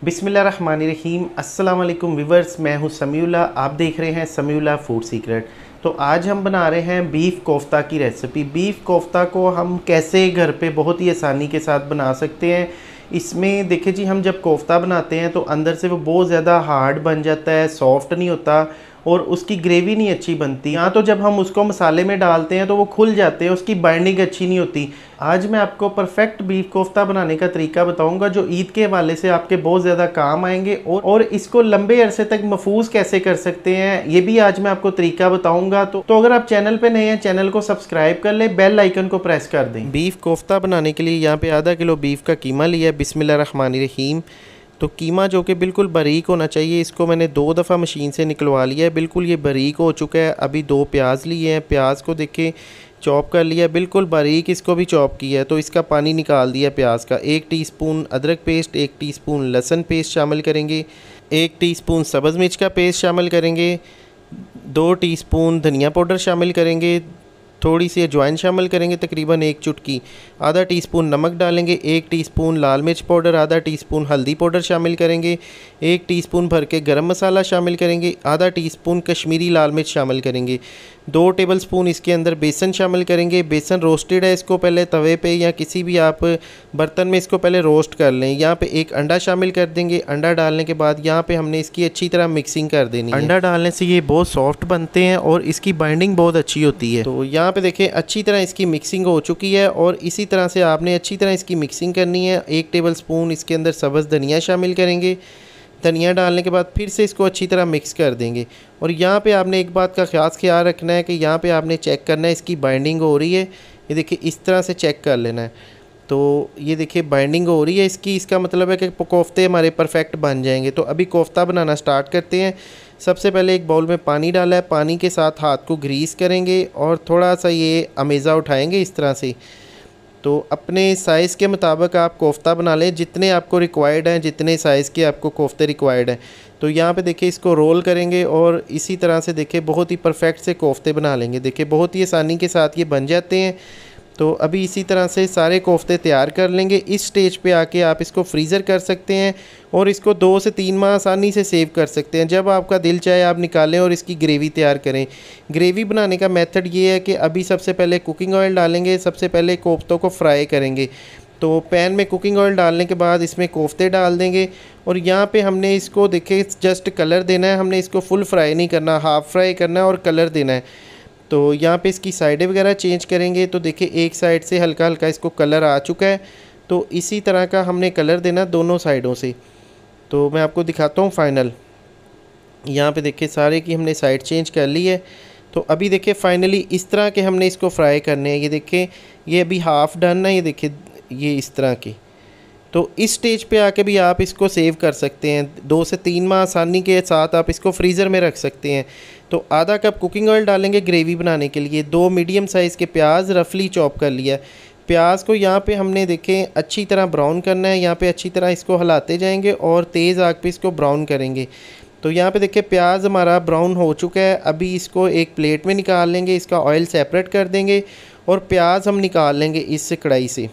बिस्मिल्लाहिर्रहमानिर्रहीम। अस्सलाम वालेकुम व्यूअर्स, मैं हूं समीउल्लाह, आप देख रहे हैं समीउल्लाह फूड सीक्रेट। तो आज हम बना रहे हैं बीफ कोफ्ता की रेसिपी। बीफ कोफ्ता को हम कैसे घर पे बहुत ही आसानी के साथ बना सकते हैं। इसमें देखिए जी, हम जब कोफ्ता बनाते हैं तो अंदर से वो बहुत ज़्यादा हार्ड बन जाता है, सॉफ्ट नहीं होता और उसकी ग्रेवी नहीं अच्छी बनती। या तो जब हम उसको मसाले में डालते हैं तो वो खुल जाते हैं, उसकी बाइंडिंग अच्छी नहीं होती। आज मैं आपको परफेक्ट बीफ कोफ्ता बनाने का तरीका बताऊंगा जो ईद के हवाले से आपके बहुत ज़्यादा काम आएंगे और इसको लंबे अरसे तक महफूज कैसे कर सकते हैं ये भी आज मैं आपको तरीका बताऊंगा। तो अगर आप चैनल पे नए हैं, चैनल को सब्सक्राइब कर ले, बेल आइकन को प्रेस कर दें। बीफ कोफ्ता बनाने के लिए यहाँ पे आधा किलो बीफ का कीमा लिया है। बिस्मिल्लाहिर्रहमानिर्रहीम। तो कीमा जो कि बिल्कुल बारीक होना चाहिए, इसको मैंने 2 दफ़ा मशीन से निकलवा लिया है, बिल्कुल ये बारीक हो चुका है। अभी 2 प्याज लिए हैं, प्याज को देखें चॉप कर लिया, बिल्कुल बारीक इसको भी चॉप किया है। तो इसका पानी निकाल दिया प्याज का। 1 टीस्पून अदरक पेस्ट, 1 टीस्पून लहसुन पेस्ट शामिल करेंगे, 1 टीस्पून सब्ज़ मिर्च का पेस्ट शामिल करेंगे, 2 टीस्पून धनिया पाउडर शामिल करेंगे, थोड़ी सी अजवाइन शामिल करेंगे तकरीबन 1 चुटकी, आधा टीस्पून नमक डालेंगे, 1 टीस्पून लाल मिर्च पाउडर, आधा टीस्पून हल्दी पाउडर शामिल करेंगे, 1 टीस्पून भर के गरम मसाला शामिल करेंगे, आधा टीस्पून कश्मीरी लाल मिर्च शामिल करेंगे, 2 टेबलस्पून इसके अंदर बेसन शामिल करेंगे। बेसन रोस्टेड है, इसको पहले तवे पे या किसी भी आप बर्तन में इसको पहले रोस्ट कर लें। यहाँ पे 1 अंडा शामिल कर देंगे। अंडा डालने के बाद यहाँ पे हमने इसकी अच्छी तरह मिक्सिंग कर देनी है। अंडा डालने से ये बहुत सॉफ्ट बनते हैं और इसकी बाइंडिंग बहुत अच्छी होती है। तो यहाँ पे देखें अच्छी तरह इसकी मिक्सिंग हो चुकी है और इसी तरह से आपने अच्छी तरह इसकी मिक्सिंग करनी है। 1 टेबलस्पून इसके अंदर सब्ज़ धनिया शामिल करेंगे। धनिया डालने के बाद फिर से इसको अच्छी तरह मिक्स कर देंगे। और यहाँ पे आपने एक बात का खास ख्याल रखना है कि यहाँ पे आपने चेक करना है इसकी बाइंडिंग हो रही है। ये देखिए इस तरह से चेक कर लेना है। तो ये देखिए बाइंडिंग हो रही है इसकी, इसका मतलब है कि कोफ्ते हमारे परफेक्ट बन जाएंगे। तो अभी कोफ्ता बनाना स्टार्ट करते हैं। सबसे पहले एक बाउल में पानी डाला है, पानी के साथ हाथ को ग्रीस करेंगे और थोड़ा सा ये अमेज़ा उठाएँगे इस तरह से। तो अपने साइज़ के मुताबिक आप कोफ्ता बना लें, जितने आपको रिक्वायर्ड हैं, जितने साइज़ के आपको कोफ्ते रिक्वायर्ड हैं। तो यहाँ पे देखिए इसको रोल करेंगे और इसी तरह से देखिए बहुत ही परफेक्ट से कोफ्ते बना लेंगे। देखिए बहुत ही आसानी के साथ ये बन जाते हैं। तो अभी इसी तरह से सारे कोफ्ते तैयार कर लेंगे। इस स्टेज पे आके आप इसको फ्रीज़र कर सकते हैं और इसको 2 से 3 माह आसानी से सेव कर सकते हैं। जब आपका दिल चाहे आप निकालें और इसकी ग्रेवी तैयार करें। ग्रेवी बनाने का मेथड ये है कि अभी सबसे पहले कुकिंग ऑयल डालेंगे, सबसे पहले कोफ्तों को फ्राई करेंगे। तो पैन में कुकिंग ऑयल डालने के बाद इसमें कोफ्ते डाल देंगे और यहाँ पे हमने इसको देखे जस्ट कलर देना है, हमने इसको फुल फ्राई नहीं करना, हाफ़ फ्राई करना है और कलर देना है। तो यहाँ पे इसकी साइडें वगैरह चेंज करेंगे। तो देखिए एक साइड से हल्का हल्का इसको कलर आ चुका है, तो इसी तरह का हमने कलर देना दोनों साइडों से। तो मैं आपको दिखाता हूँ फाइनल। यहाँ पे देखिए सारे की हमने साइड चेंज कर ली है। तो अभी देखिए फाइनली इस तरह के हमने इसको फ्राई करने हैं। ये देखिए ये अभी हाफ़ डन है, ये देखिए ये इस तरह की। तो इस स्टेज पे आके भी आप इसको सेव कर सकते हैं। 2 से 3 माह आसानी के साथ आप इसको फ्रीज़र में रख सकते हैं। तो आधा कप कुकिंग ऑयल डालेंगे ग्रेवी बनाने के लिए। 2 मीडियम साइज़ के प्याज रफली चॉप कर लिया। प्याज को यहाँ पे हमने देखें अच्छी तरह ब्राउन करना है। यहाँ पे अच्छी तरह इसको हिलाते जाएंगे और तेज़ आग पे इसको ब्राउन करेंगे। तो यहाँ पे देखिए प्याज हमारा ब्राउन हो चुका है। अभी इसको एक प्लेट में निकाल लेंगे, इसका ऑयल सेपरेट कर देंगे और प्याज हम निकाल लेंगे इस कढ़ाई से।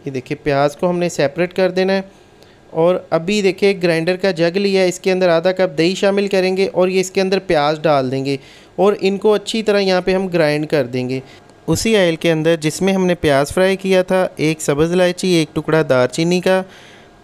ये देखिए प्याज को हमने सेपरेट कर देना है। और अभी देखिए ग्राइंडर का जग लिया है, इसके अंदर आधा कप दही शामिल करेंगे और ये इसके अंदर प्याज डाल देंगे और इनको अच्छी तरह यहाँ पे हम ग्राइंड कर देंगे। उसी ऑयल के अंदर जिसमें हमने प्याज फ्राई किया था, 1 सब्ज़ इलायची, 1 टुकड़ा दालचीनी का,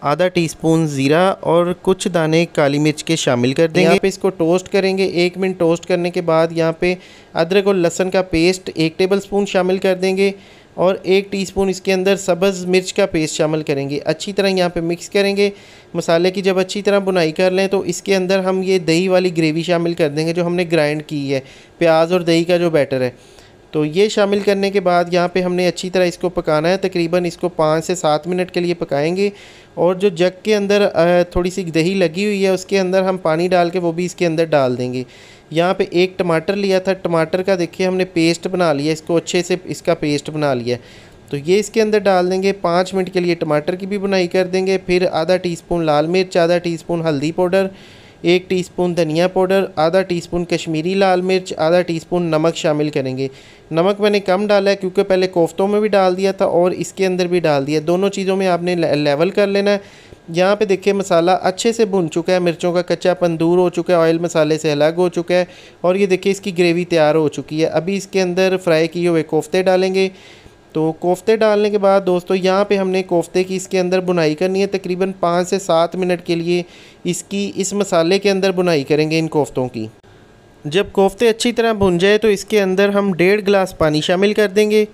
आधा टीस्पून ज़ीरा और कुछ दाने काली मिर्च के शामिल कर देंगे। यहाँ पे इसको टोस्ट करेंगे। 1 मिनट टोस्ट करने के बाद यहाँ पे अदरक और लहसुन का पेस्ट 1 टेबलस्पून शामिल कर देंगे और 1 टीस्पून इसके अंदर सब्ज़ मिर्च का पेस्ट शामिल करेंगे। अच्छी तरह यहाँ पे मिक्स करेंगे। मसाले की जब अच्छी तरह बुनाई कर लें तो इसके अंदर हम ये दही वाली ग्रेवी शामिल कर देंगे जो हमने ग्राइंड की है, प्याज और दही का जो बैटर है। तो ये शामिल करने के बाद यहाँ पे हमने अच्छी तरह इसको पकाना है। तकरीबन इसको 5 से 7 मिनट के लिए पकाएंगे। और जो जग के अंदर थोड़ी सी दही लगी हुई है उसके अंदर हम पानी डाल के वो भी इसके अंदर डाल देंगे। यहाँ पे 1 टमाटर लिया था, टमाटर का देखिए हमने पेस्ट बना लिया, इसको अच्छे से इसका पेस्ट बना लिया। तो ये इसके अंदर डाल देंगे। 5 मिनट के लिए टमाटर की भी बुनाई कर देंगे। फिर आधा टीस्पून लाल मिर्च, आधा टीस्पून हल्दी पाउडर, 1 टीस्पून धनिया पाउडर, आधा टीस्पून कश्मीरी लाल मिर्च, आधा टीस्पून नमक शामिल करेंगे। नमक मैंने कम डाला है क्योंकि पहले कोफ्तों में भी डाल दिया था और इसके अंदर भी डाल दिया, दोनों चीज़ों में आपने लेवल कर लेना है। यहाँ पे देखिए मसाला अच्छे से भुन चुका है, मिर्चों का कच्चापन दूर हो चुका है, ऑयल मसाले से अलग हो चुका है और ये देखिए इसकी ग्रेवी तैयार हो चुकी है। अभी इसके अंदर फ्राई किए हुए कोफ्ते डालेंगे। तो कोफ्ते डालने के बाद दोस्तों यहाँ पे हमने कोफ्ते की इसके अंदर बुनाई करनी है, तकरीबन 5 से 7 मिनट के लिए इसकी इस मसाले के अंदर बुनाई करेंगे इन कोफ्तों की। जब कोफ्ते अच्छी तरह भुन जाए तो इसके अंदर हम 1.5 गिलास पानी शामिल कर देंगे।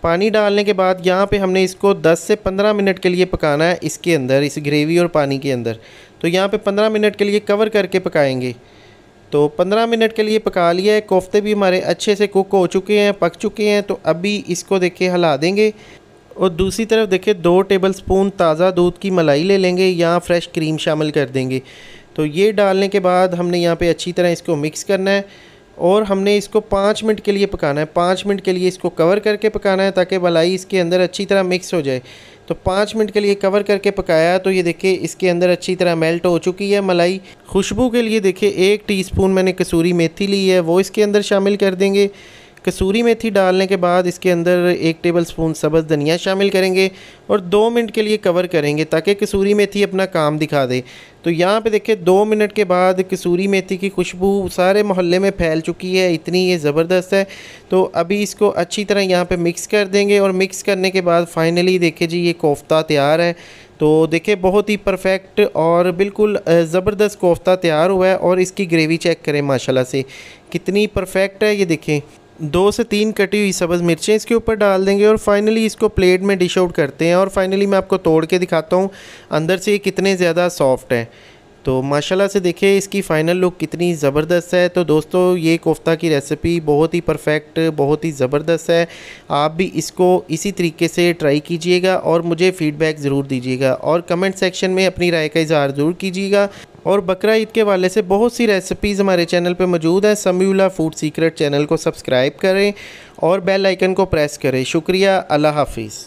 पानी डालने के बाद यहाँ पे हमने इसको 10 से 15 मिनट के लिए पकाना है इसके अंदर, इस ग्रेवी और पानी के अंदर। तो यहाँ पे 15 मिनट के लिए कवर करके पकाएंगे। तो 15 मिनट के लिए पका लिया है, कोफ्ते भी हमारे अच्छे से कुक हो चुके हैं, पक चुके हैं। तो अभी इसको देखिए हिला देंगे और दूसरी तरफ देखिए 2 टेबलस्पून ताज़ा दूध की मलाई ले लेंगे, यहाँ फ्रेश क्रीम शामिल कर देंगे। तो ये डालने के बाद हमने यहाँ पे अच्छी तरह इसको मिक्स करना है और हमने इसको 5 मिनट के लिए पकाना है। 5 मिनट के लिए इसको कवर करके पकाना है ताकि मलाई इसके अंदर अच्छी तरह मिक्स हो जाए। तो 5 मिनट के लिए कवर करके पकाया तो ये देखिए इसके अंदर अच्छी तरह मेल्ट हो चुकी है मलाई। खुशबू के लिए देखिए 1 टीस्पून मैंने कसूरी मेथी ली है, वो इसके अंदर शामिल कर देंगे। कसूरी मेथी डालने के बाद इसके अंदर 1 टेबलस्पून सब्ज़ धनिया शामिल करेंगे और 2 मिनट के लिए कवर करेंगे ताकि कसूरी मेथी अपना काम दिखा दे। तो यहाँ पे देखिए 2 मिनट के बाद कसूरी मेथी की खुशबू सारे मोहल्ले में फैल चुकी है, इतनी ये ज़बरदस्त है। तो अभी इसको अच्छी तरह यहाँ पे मिक्स कर देंगे और मिक्स करने के बाद फाइनली देखिए जी ये कोफ्ता तैयार है। तो देखिए बहुत ही परफेक्ट और बिल्कुल ज़बरदस्त कोफ्ता तैयार हुआ है और इसकी ग्रेवी चेक करें माशाल्लाह से कितनी परफेक्ट है। ये देखें 2 से 3 कटी हुई सब्ज़ मिर्चें इसके ऊपर डाल देंगे और फाइनली इसको प्लेट में डिश आउट करते हैं। और फाइनली मैं आपको तोड़ के दिखाता हूँ अंदर से ये कितने ज़्यादा सॉफ्ट है। तो माशाल्लाह से देखिए इसकी फ़ाइनल लुक कितनी ज़बरदस्त है। तो दोस्तों ये कोफ्ता की रेसिपी बहुत ही परफेक्ट, बहुत ही ज़बरदस्त है। आप भी इसको इसी तरीके से ट्राई कीजिएगा और मुझे फ़ीडबैक ज़रूर दीजिएगा और कमेंट सेक्शन में अपनी राय का इज़हार ज़रूर कीजिएगा। और बकरा ईद के हवाले से बहुत सी रेसिपीज़ हमारे चैनल पे मौजूद हैं। समीउल्लाह फूड सीक्रेट चैनल को सब्सक्राइब करें और बेल आइकन को प्रेस करें। शुक्रिया, अल्लाह हाफिज़।